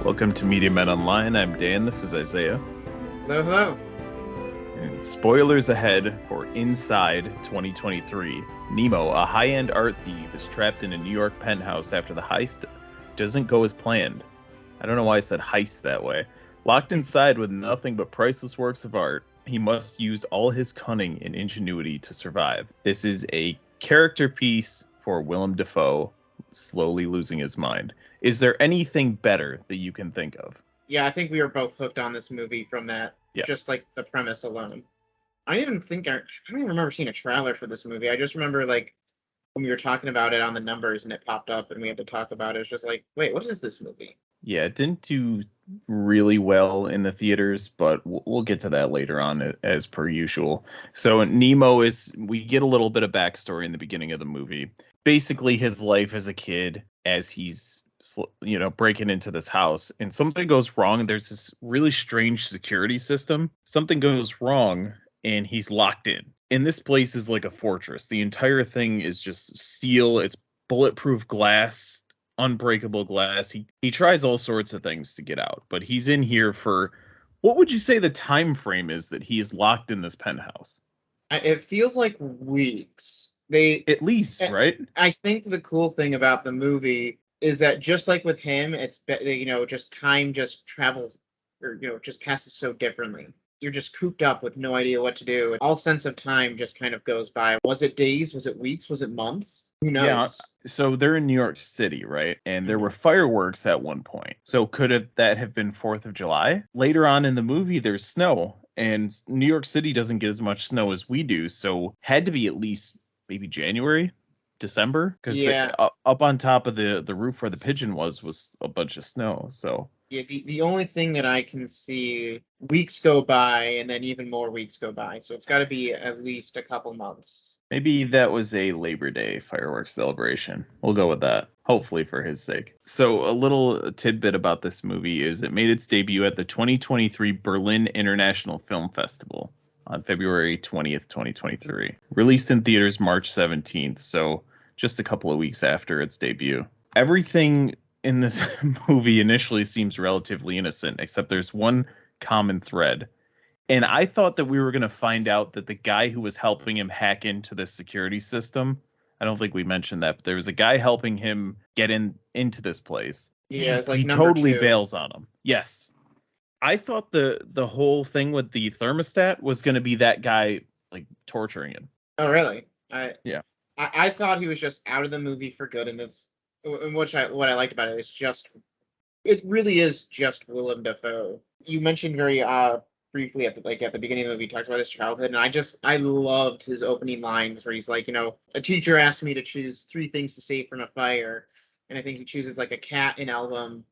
Welcome to Media Men Online. I'm Dan. This is Isaiah. Hello, hello. And spoilers ahead for Inside 2023. Nemo, a high-end art thief, is trapped in a New York penthouse after the heist doesn't go as planned. I don't know why I said heist that way. Locked inside with nothing but priceless works of art, he must use all his cunning and ingenuity to survive. This is a character piece for Willem Dafoe, slowly losing his mind. Is there anything better that you can think of? Yeah, I think we were both hooked on this movie from that, Yeah. just like the premise alone. I don't even remember seeing a trailer for this movie. I just remember like when we were talking about it on the numbers and it popped up and we had to talk about it. It's just like, wait, what is this movie? Yeah, it didn't do really well in the theaters, but we'll get to that later on as per usual. So Nemo we get a little bit of backstory in the beginning of the movie. Basically, his life as a kid as he's breaking into this house and something goes wrong. There's this really strange security system. Something goes wrong and he's locked in. And this place is like a fortress. The entire thing is just steel. It's bulletproof glass, unbreakable glass. He tries all sorts of things to get out, but he's in here for what would you say the time frame is that he is locked in this penthouse? It feels like weeks. At least, right? I think the cool thing about the movie is that just like with him, just time just travels or just passes so differently. You're just cooped up with no idea what to do. All sense of time just kind of goes by. Was it days? Was it weeks? Was it months? Who Yeah. knows? So they're in New York City, right? And there Mhm. were fireworks at one point. So that have been 4th of July? Later on in the movie, there's snow, and New York City doesn't get as much snow as we do. So had to be at least maybe January, December, because Yeah, up on top of the roof where the pigeon was a bunch of snow. So yeah. The only thing that I can see, weeks go by, and then even more weeks go by. So it's got to be at least a couple months. maybe that was a Labor Day fireworks celebration. We'll go with that, hopefully for his sake. So, a little tidbit about this movie is it made its debut at the 2023 Berlin International Film Festival on February 20th, 2023. Released in theaters March 17th, so just a couple of weeks after its debut. Everything in this movie initially seems relatively innocent, except there's one common thread. And I thought that we were going to find out that the guy who was helping him hack into the security system, I don't think we mentioned that, but there was a guy helping him get into this place. Yeah, it's like He number totally two. bails on him. Yes. I thought the whole thing with the thermostat was going to be that guy like torturing him. Oh, really? I Yeah. I thought he was just out of the movie for good, and what I liked about it is just it really is just Willem Dafoe. You mentioned very briefly at the beginning of the movie, he talks about his childhood, and I loved his opening lines where he's like, a teacher asked me to choose three things to save from a fire, and I think he chooses like a cat, an album,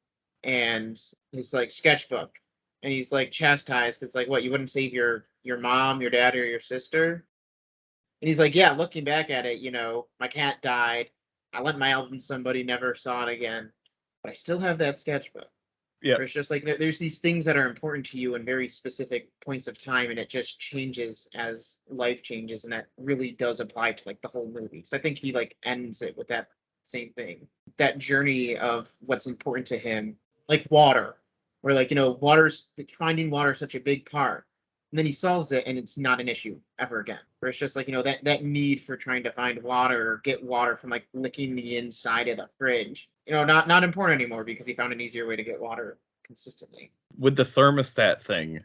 and his like sketchbook, and he's like chastised. It's like, what, you wouldn't save your mom, your dad, or your sister? And he's like, yeah, looking back at it, my cat died. I lent my album to somebody, never saw it again. But I still have that sketchbook. Yeah. Where it's just like there's these things that are important to you in very specific points of time, and it just changes as life changes, and that really does apply to like the whole movie. So I think he like ends it with that same thing, that journey of what's important to him, like water, where like water's finding water is such a big part, and then he solves it, and it's not an issue ever again. Where it's just like that need for trying to find water or get water from like licking the inside of the fridge, not important anymore because he found an easier way to get water consistently. With the thermostat thing.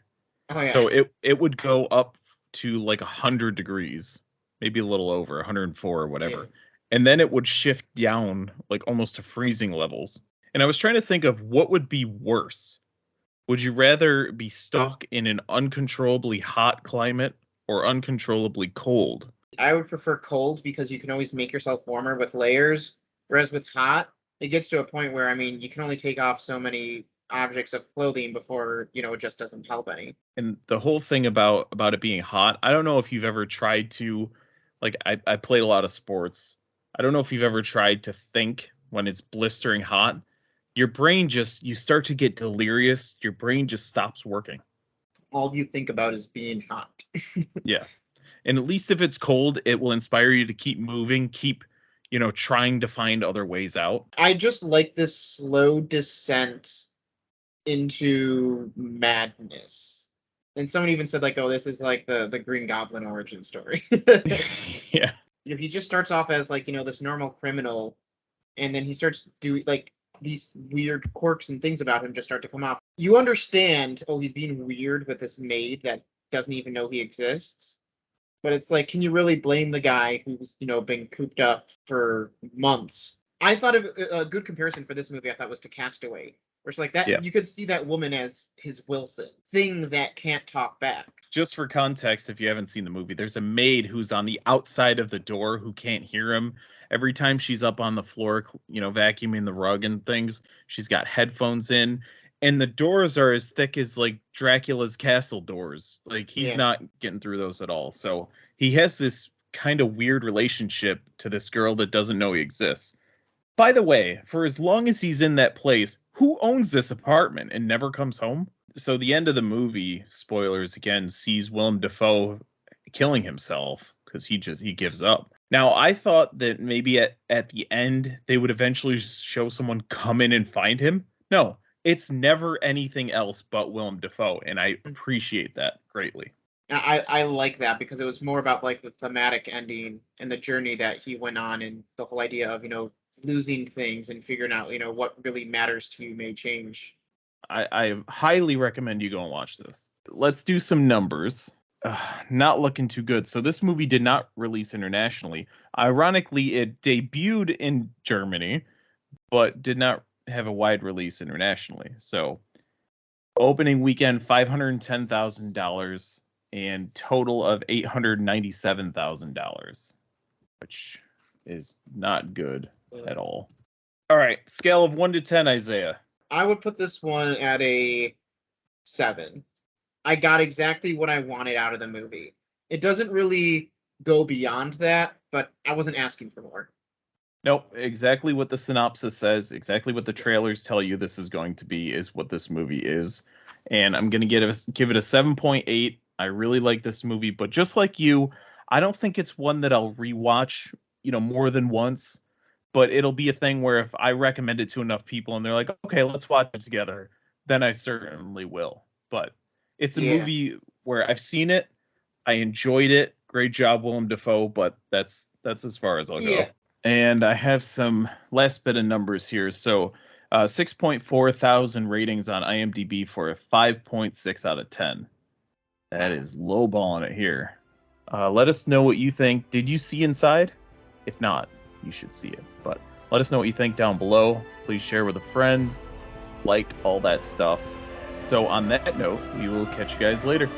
Oh yeah. So it would go up to like 100 degrees, maybe a little over 104 or Yeah. whatever. And then it would shift down like almost to freezing levels. And I was trying to think of what would be worse. Would you rather be stuck in an uncontrollably hot climate or uncontrollably cold? I would prefer cold because you can always make yourself warmer with layers. Whereas with hot, it gets to a point where I mean you can only take off so many objects of clothing before it just doesn't help any. And the whole thing about it being hot, I don't know if you've ever tried to like I played a lot of sports. I don't know if you've ever tried to think when it's blistering hot. Your brain just you start to get delirious. Your brain just stops working. All you think about is being hot. Yeah. And at least if it's cold, it will inspire you to keep moving, keep, trying to find other ways out. I just like this slow descent into madness. And someone even said like, "Oh, this is like the Green Goblin origin story." Yeah. If he just starts off as like this normal criminal, and then he starts doing like these weird quirks and things about him just start to come off. You understand, oh, he's being weird with this maid that doesn't even know he exists. But it's like, can you really blame the guy who's been cooped up for months? I thought of a good comparison for this movie. I thought was to Castaway, where it's like that Yeah. you could see that woman as his Wilson thing that can't talk back. Just for context, if you haven't seen the movie, there's a maid who's on the outside of the door who can't hear him. Every time she's up on the floor, vacuuming the rug and things, she's got headphones in, and the doors are as thick as like Dracula's castle doors. Like he's Yeah. not getting through those at all. So he has this kind of weird relationship to this girl that doesn't know he exists. By the way, for as long as he's in that place, who owns this apartment and never comes home? So the end of the movie, spoilers again, sees Willem Dafoe killing himself because he gives up. Now I thought that maybe at the end they would eventually show someone come in and find him. No, it's never anything else but Willem Dafoe, and I appreciate that greatly. I like that because it was more about like the thematic ending and the journey that he went on, and the whole idea of losing things and figuring out what really matters to you may change. I highly recommend you go and watch this. Let's do some numbers. Not looking too good. So this movie did not release internationally. Ironically, it debuted in Germany, but did not have a wide release internationally. So opening weekend, $510,000 and total of $897,000, which is not good at all. All right, scale of 1 to 10, Isaiah. I would put this one at a 7. I got exactly what I wanted out of the movie. It doesn't really go beyond that, but I wasn't asking for more. Nope, exactly what the synopsis says, exactly what the trailers tell you this is going to be is what this movie is. And I'm going to give it a 7.8. I really like this movie, but just like you, I don't think it's one that I'll rewatch, more than once. But it'll be a thing where if I recommend it to enough people and they're like, okay, let's watch it together, then I certainly will. But it's a movie where I've seen it, I enjoyed it. Great job, Willem Dafoe, but that's as far as I'll go. And I have some last bit of numbers here. So 6.4 thousand ratings on IMDb for a 5.6 out of 10. That is lowballing it here. Let us know what you think. Did you see Inside? If not, you should see it. But let us know what you think down below. Please share with a friend, like all that stuff. So on that note, we will catch you guys later.